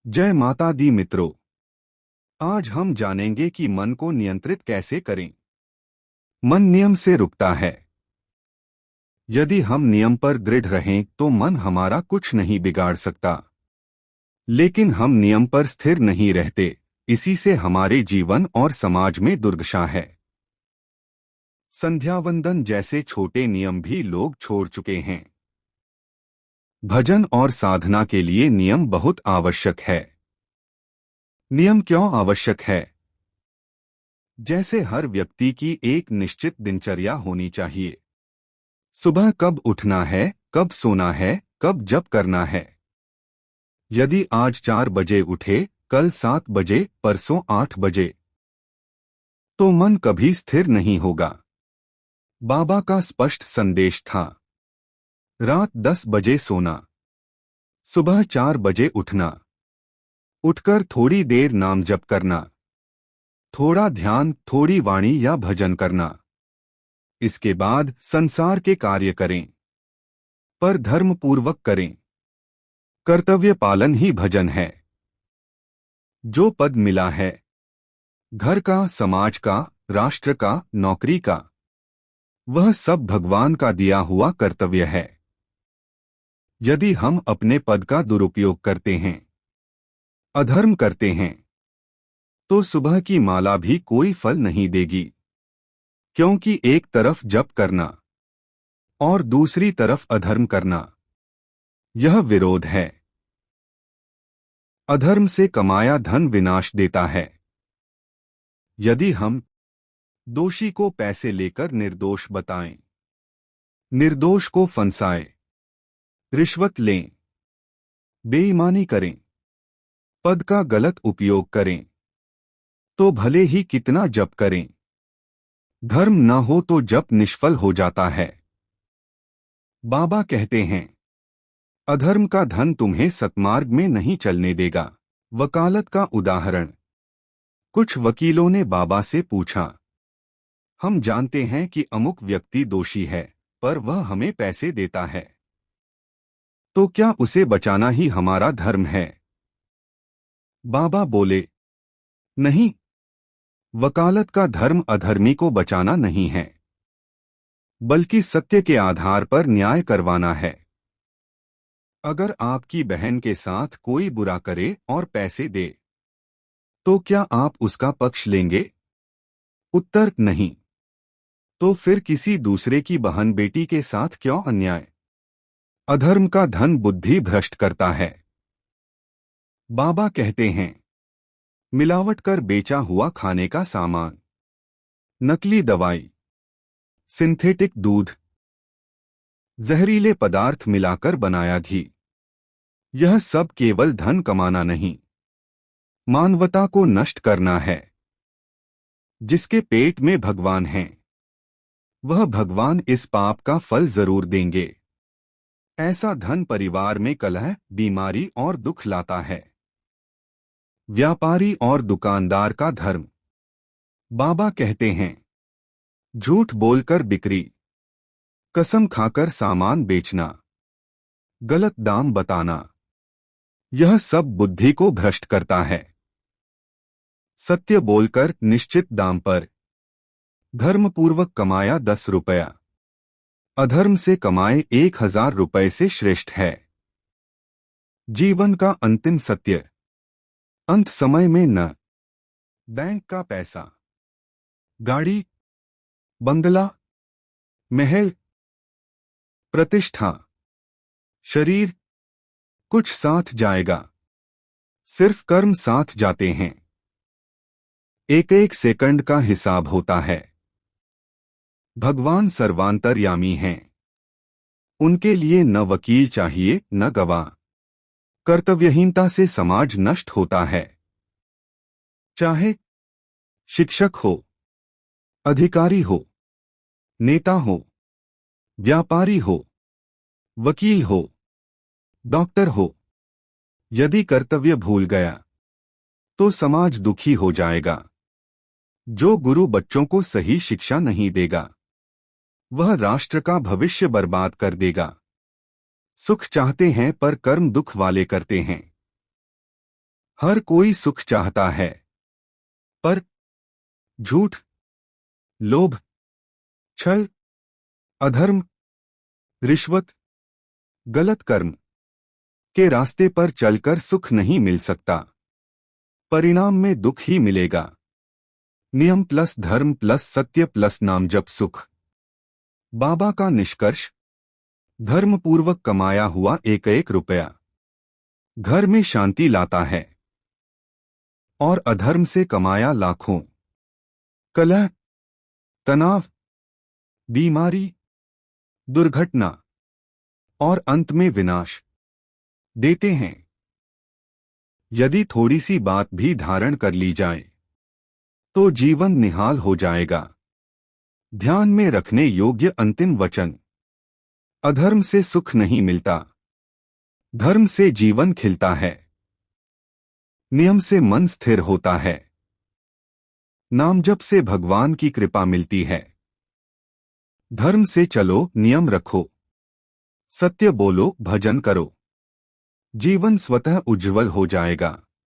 जय माता दी मित्रों। आज हम जानेंगे कि मन को नियंत्रित कैसे करें। मन नियम से रुकता है। यदि हम नियम पर दृढ़ रहें तो मन हमारा कुछ नहीं बिगाड़ सकता। लेकिन हम नियम पर स्थिर नहीं रहते, इसी से हमारे जीवन और समाज में दुर्दशा है। संध्या वंदन जैसे छोटे नियम भी लोग छोड़ चुके हैं। भजन और साधना के लिए नियम बहुत आवश्यक है। नियम क्यों आवश्यक है? जैसे हर व्यक्ति की एक निश्चित दिनचर्या होनी चाहिए। सुबह कब उठना है, कब सोना है, कब जप करना है। यदि आज 4 बजे उठे, कल 7 बजे, परसों 8 बजे, तो मन कभी स्थिर नहीं होगा। बाबा का स्पष्ट संदेश था, रात 10 बजे सोना, सुबह 4 बजे उठना, उठकर थोड़ी देर नाम जप करना, थोड़ा ध्यान, थोड़ी वाणी या भजन करना। इसके बाद संसार के कार्य करें, पर धर्म पूर्वक करें। कर्तव्य पालन ही भजन है। जो पद मिला है, घर का, समाज का, राष्ट्र का, नौकरी का, वह सब भगवान का दिया हुआ कर्तव्य है। यदि हम अपने पद का दुरुपयोग करते हैं, अधर्म करते हैं, तो सुबह की माला भी कोई फल नहीं देगी। क्योंकि एक तरफ जप करना और दूसरी तरफ अधर्म करना, यह विरोध है। अधर्म से कमाया धन विनाश देता है। यदि हम दोषी को पैसे लेकर निर्दोष बताएं, निर्दोष को फंसाएं, रिश्वत लें, बेईमानी करें, पद का गलत उपयोग करें, तो भले ही कितना जप करें, धर्म न हो तो जप निष्फल हो जाता है। बाबा कहते हैं, अधर्म का धन तुम्हें सत्मार्ग में नहीं चलने देगा। वकालत का उदाहरण। कुछ वकीलों ने बाबा से पूछा, हम जानते हैं कि अमुक व्यक्ति दोषी है, पर वह हमें पैसे देता है, तो क्या उसे बचाना ही हमारा धर्म है? बाबा बोले, नहीं, वकालत का धर्म अधर्मी को बचाना नहीं है, बल्कि सत्य के आधार पर न्याय करवाना है। अगर आपकी बहन के साथ कोई बुरा करे और पैसे दे, तो क्या आप उसका पक्ष लेंगे? उत्तर नहीं। तो फिर किसी दूसरे की बहन बेटी के साथ क्यों अन्याय? अधर्म का धन बुद्धि भ्रष्ट करता है। बाबा कहते हैं, मिलावट कर बेचा हुआ खाने का सामान, नकली दवाई, सिंथेटिक दूध, जहरीले पदार्थ मिलाकर बनाया घी, यह सब केवल धन कमाना नहीं, मानवता को नष्ट करना है। जिसके पेट में भगवान हैं, वह भगवान इस पाप का फल जरूर देंगे। ऐसा धन परिवार में कलह, बीमारी और दुख लाता है। व्यापारी और दुकानदार का धर्म। बाबा कहते हैं, झूठ बोलकर बिक्री, कसम खाकर सामान बेचना, गलत दाम बताना, यह सब बुद्धि को भ्रष्ट करता है। सत्य बोलकर निश्चित दाम पर धर्मपूर्वक कमाया 10 रुपया, अधर्म से कमाए 1000 रुपये से श्रेष्ठ है। जीवन का अंतिम सत्य। अंत समय में न बैंक का पैसा, गाड़ी, बंगला, महल, प्रतिष्ठा, शरीर, कुछ साथ जाएगा, सिर्फ कर्म साथ जाते हैं। एक एक सेकंड का हिसाब होता है। भगवान सर्वांतर्यामी हैं। उनके लिए न वकील चाहिए, न गवाह। कर्तव्यहीनता से समाज नष्ट होता है। चाहे शिक्षक हो, अधिकारी हो, नेता हो, व्यापारी हो, वकील हो, डॉक्टर हो, यदि कर्तव्य भूल गया तो समाज दुखी हो जाएगा। जो गुरु बच्चों को सही शिक्षा नहीं देगा, वह राष्ट्र का भविष्य बर्बाद कर देगा। सुख चाहते हैं पर कर्म दुख वाले करते हैं। हर कोई सुख चाहता है, पर झूठ, लोभ, छल, अधर्म, रिश्वत, गलत कर्म के रास्ते पर चलकर सुख नहीं मिल सकता। परिणाम में दुख ही मिलेगा। नियम प्लस धर्म प्लस सत्य प्लस नाम जप सुख। बाबा का निष्कर्ष, धर्मपूर्वक कमाया हुआ एक एक रुपया घर में शांति लाता है, और अधर्म से कमाया लाखों कलह, तनाव, बीमारी, दुर्घटना और अंत में विनाश देते हैं। यदि थोड़ी सी बात भी धारण कर ली जाए तो जीवन निहाल हो जाएगा। ध्यान में रखने योग्य अंतिम वचन, अधर्म से सुख नहीं मिलता, धर्म से जीवन खिलता है। नियम से मन स्थिर होता है, नाम जप से भगवान की कृपा मिलती है। धर्म से चलो, नियम रखो, सत्य बोलो, भजन करो, जीवन स्वतः उज्जवल हो जाएगा।